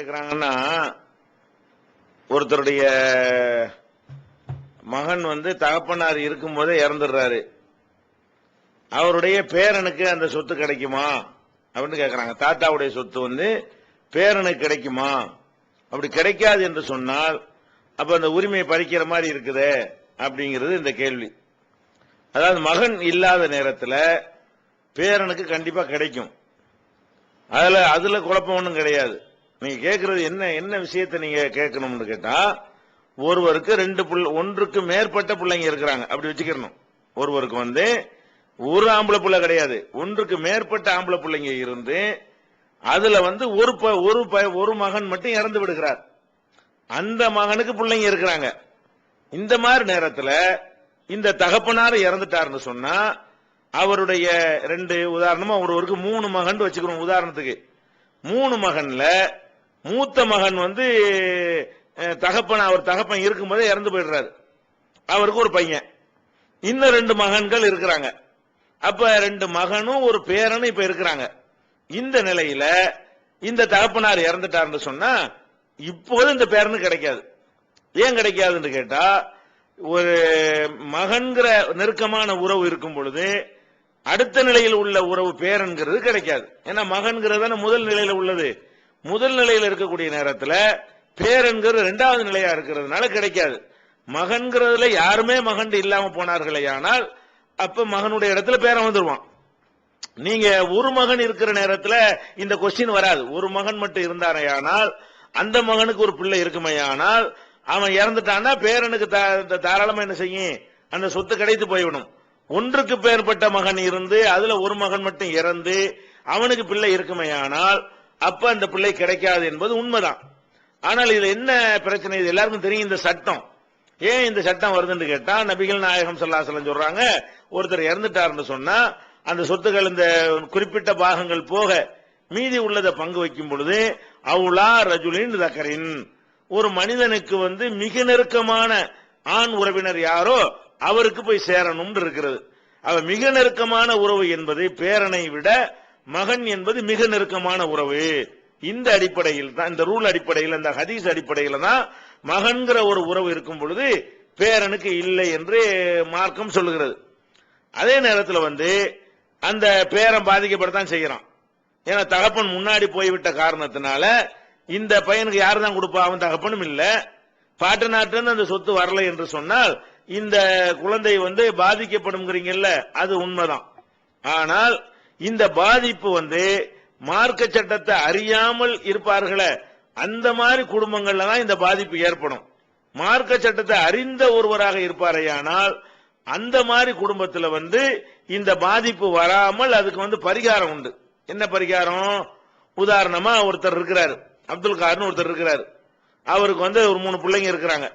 கேக்குறாங்கன்னா, ஒருத்தருடைய மகன் தகப்பனார் இருக்கும் போதே இறந்துடுறாரு. அவருடைய பேரனுக்கு அந்த சொத்து கிடைக்குமா அப்படின்னு கேட்கிறாங்க. தாத்தாவுடைய சொத்து பேரனுக்கு கிடைக்குமா? அப்படி கிடைக்காது என்று சொன்னால் அப்ப அந்த உரிமையை பறிக்கிற மாதிரி இருக்குதே அப்படிங்கிறது இந்த கேள்வி. அதாவது மகன் இல்லாத நேரத்தில் பேரனுக்கு கண்டிப்பா கிடைக்கும். அதுல குழப்பம் ஒன்றும் கிடையாது. நீங்க கேட்கறது என்ன விஷயத்தை நீங்க கேட்கணும்னு கேட்டா, ஒருவருக்கு ஒன்றுக்கு மேற்பட்ட பிள்ளைங்க இருக்கிறாங்க அப்படி வச்சுக்கணும். ஒருவருக்கு ஒரு ஆம்பளை பிள்ளை கிடையாது, ஒன்றுக்கு மேற்பட்ட ஆம்பளை பிள்ளைங்க இருந்து அதுல ஒரு மகன் மட்டும் இறந்து விடுகிறார். அந்த மகனுக்கு பிள்ளைங்க இருக்கிறாங்க. இந்த மாதிரி நேரத்தில் இந்த தகப்பனார் இறந்துட்டாருன்னு சொன்னா அவருடைய உதாரணமா ஒருவருக்கு 3 மகன் வச்சுக்கிறோம். உதாரணத்துக்கு 3 மகன்ல மூத்த மகன் அவர் தகப்பன் இருக்கும்போதே இறந்து போயிடுறாரு. அவருக்கு ஒரு பையன், இன்னும் 2 மகன்கள் இருக்கிறாங்க. அப்ப 2 மகனும் ஒரு பேரனும் இப்ப இருக்கிறாங்க. இந்த நிலையில இந்த தகப்பனார் இறந்துட்டாருன்னு சொன்னா இப்போது இந்த பேரனுக்கு கிடைக்காது. ஏன் கிடைக்காதுன்னு கேட்டா, ஒரு மகன்கிற நெருக்கமான உறவு இருக்கும் பொழுது அடுத்த நிலையில் உள்ள உறவு பேரன்கிறது கிடைக்காது. ஏன்னா மகன்கிறது முதல் நிலையில உள்ளது. முதல் நிலையில் இருக்கக்கூடிய நேரத்தில் பேரன்கிறது 2வது நிலையா இருக்கிறதுனால கிடைக்காது. மகன்கிறதுல யாருமே மகன் இல்லாம போனார்களே ஆனால் அப்ப மகனுடைய இடத்துல பேரன் வந்துருவான். நீங்க ஒரு மகன் இருக்கிற நேரத்தில் இந்த கொஸ்டின் வராது. ஒரு மகன் மட்டும் இருந்தாரையானால் அந்த மகனுக்கு ஒரு பிள்ளை இருக்குமையானால் அவன் இறந்துட்டான்னா பேரனுக்கு தாராளமா என்ன செய்யும், அந்த சொத்து கிடைத்து போய்விடும். ஒன்றுக்கு மேற்பட்ட மகன் இருந்து அதுல ஒரு மகன் மட்டும் இறந்து அவனுக்கு பிள்ளை இருக்குமையானால் அப்ப அந்த பிள்ளை கிடைக்காது என்பது உண்மைதான். ஆனால் இது என்ன பிரச்சனை, இது எல்லாருக்கும் தெரியும். இந்த சட்டம் ஏன் இந்த சட்டம் வருதுன்னு கேட்டா, நபிகள் நாயகம் ஸல்லல்லாஹு அலைஹி வஸல்லம் சொல்றாங்க, ஒருத்தர் இறந்துட்டாருன்னு சொன்னா அந்த சொத்துக்கள் இந்த குறிப்பிட்ட பாகங்கள் போக மீதி உள்ளதை பங்கு வைக்கும் பொழுது அவுலா ரஜுலின் தக்கரின், ஒரு மனிதனுக்கு மிக நெருக்கமான ஆண் உறவினர் யாரோ அவருக்கு போய் சேரணும் இருக்கிறது. அவ மிக நெருக்கமான உறவு என்பது பேரனை விட மகன் என்பது மிக நெருக்கமான உறவு. இந்த அடிப்படையில் தான், இந்த ரூல் அடிப்படையில், இந்த ஹதீஸ் அடிப்படையில் தான் மகன்கிற ஒரு உறவு இருக்கும் பொழுது பேரனுக்கு இல்லை என்று மார்க்கம் சொல்லுகிறது. அதே நேரத்தில் அந்த பேரன் பாதிக்கப்படத்தான் செய்யறான். ஏன்னா தகப்பன் முன்னாடி போய்விட்ட காரணத்தினால இந்த பையனுக்கு யாரு தான் கொடுப்பா? அவன் தகப்பனும் இல்ல, பாட்டு நாட்டு அந்த சொத்து வரல என்று சொன்னால் இந்த குழந்தை பாதிக்கப்படும்ங்கிறீங்கல்ல, அது உண்மைதான். ஆனால் இந்த பாதிப்பு மார்க்க சட்டத்தை அறியாமல் இருப்பார்களே அந்த மாதிரி குடும்பங்கள்ல தான் இந்த பாதிப்பு ஏற்படும். மார்க்க சட்டத்தை அறிந்த ஒருவராக இருப்பாரையானால் அந்த மாதிரி குடும்பத்தில் இந்த பாதிப்பு வராமல் அதுக்கு பரிகாரம் உண்டு. என்ன பரிகாரம்? உதாரணமா ஒருத்தர் இருக்கிறாரு, அப்துல் கார்னு ஒருத்தர் இருக்கிறாரு. அவருக்கு ஒரு 3 பிள்ளைங்க இருக்கிறாங்க.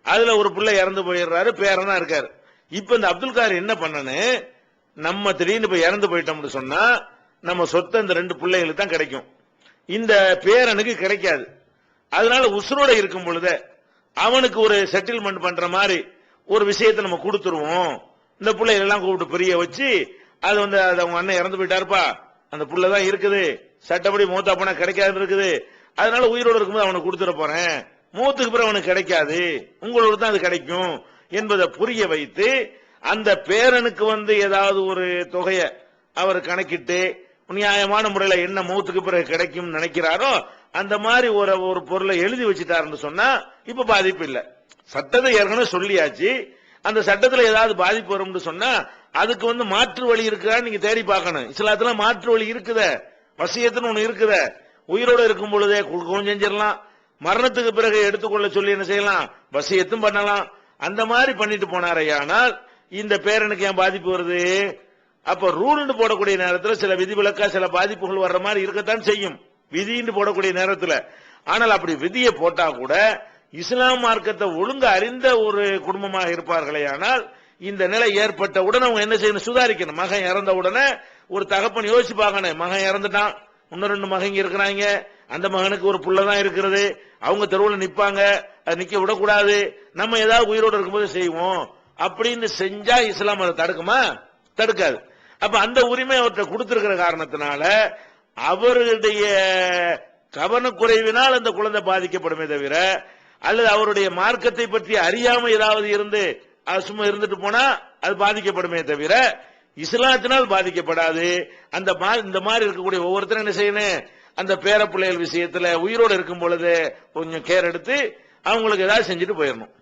அதுல ஒரு பிள்ளை இறந்து போயிடுறாரு, பேரனா இருக்காரு. இப்ப இந்த அப்துல் கார் என்ன பண்ணனு, நம்ம திடீர்னு இப்ப இறந்து போயிட்டோம்னு சொன்னா நம்ம சொத்தை இந்த 2 பிள்ளைகளுக்கு தான் கிடைக்கும், இந்த பேரனுக்கு கிடைக்காது. அதனால உசுரோட இருக்கும் பொழுது அவனுக்கு ஒரு செட்டில்மெண்ட் பண்ற மாதிரி ஒரு விஷயத்தை நம்ம கொடுத்துருவோம். இந்த பிள்ளைகள் எல்லாம் கூப்பிட்டு பெரிய வச்சு அது அவங்க அண்ணன் இறந்து போயிட்டாருப்பா, அந்த புள்ள தான் இருக்குது, சட்டப்படி மூத்தா போனா கிடைக்காது இருக்குது, அதனால உயிரோடு இருக்கும்போது அவனுக்கு கொடுத்துட போறேன், மூத்துக்கு பிறகு அவனுக்கு கிடைக்காது, உங்களோட தான் அது கிடைக்கும் என்பதை புரிய வைத்து அந்த பேரனுக்கு ஏதாவது ஒரு தொகையை அவர் கணக்கிட்டு நியாயமான முறையில் என்ன மூத்துக்கு பிறகு கிடைக்கும் நினைக்கிறாரோ அந்த மாதிரி ஒரு பொருளை எழுதி வச்சுட்டாருன்னு சொன்னா இப்ப பாதிப்பு இல்லை. சட்டத்தை ஏற்கனவே சொல்லியாச்சு. அந்த சட்டத்தில் ஏதாவது பாதிப்பு வரும்னு சொன்னா அதுக்கு மாற்று வழி இருக்கா நீங்க தேடி பார்க்கணும். இஸ்லாத்துல மாற்று வழி இருக்குத, வசியத்துன்னு ஒண்ணு இருக்குத. உயிரோட இருக்கும் பொழுதே கொடுக்கவும் செஞ்சிடலாம், மரணத்துக்கு பிறகு எடுத்துக்கொள்ள சொல்லி என்ன செய்யலாம், வசியத்தும் பண்ணலாம். அந்த மாதிரி பண்ணிட்டு போனாரையானால் இந்த பேரனுக்கு ஏன் பாதிப்பு வருது? அப்ப ரூல்னு போடக்கூடிய நேரத்தில் சில விதிவிலக்கா சில பாதிப்புகள் வர்ற மாதிரி இருக்கத்தான் செய்யும், விதின்னு போடக்கூடிய நேரத்தில். ஆனால் அப்படி விதியை போட்டா கூட இஸ்லாம் மார்க்கத்தை ஒழுங்கு அறிந்த ஒரு குடும்பமாக இருப்பார்களே ஆனால் இந்த நிலை ஏற்பட்ட உடனே அவங்க என்ன செய்யணும், சுதாரிக்கணும். மகன் இறந்த உடனே ஒரு தகப்பன் யோசிச்சு பார்க்கணும், மகன் இறந்துட்டான், இன்னும் 2 மகன் இருக்கிறாங்க, அந்த மகனுக்கு ஒரு புள்ள தான் இருக்கிறது, அவங்க தெருவில் நிப்பாங்க, அது நிக்க விடக்கூடாது, நம்ம ஏதாவது உயிரோடு இருக்கும்போது செய்வோம் அப்படின்னு செஞ்சா இஸ்லாம் அதை தடுக்குமா? தடுக்காது. அப்ப அந்த உரிமை அவர்கிட்ட கொடுத்திருக்கிற காரணத்தினால அவருடைய கவனக்குறைவினால் அந்த குழந்தை பாதிக்கப்படுமே தவிர, அல்லது அவருடைய மார்க்கத்தை பற்றி அறியாம ஏதாவது இருந்து சும்மா இருந்துட்டு போனா அது பாதிக்கப்படுமே தவிர, இஸ்லாத்தினால் பாதிக்கப்படாது. இந்த மாதிரி இருக்கக்கூடிய ஒவ்வொருத்தரும் என்ன செய்யணும், அந்த பேர பிள்ளைகள் விஷயத்துல உயிரோடு இருக்கும் பொழுது கொஞ்சம் கேர் எடுத்து அவங்களுக்கு ஏதாவது செஞ்சுட்டு போயிடணும்.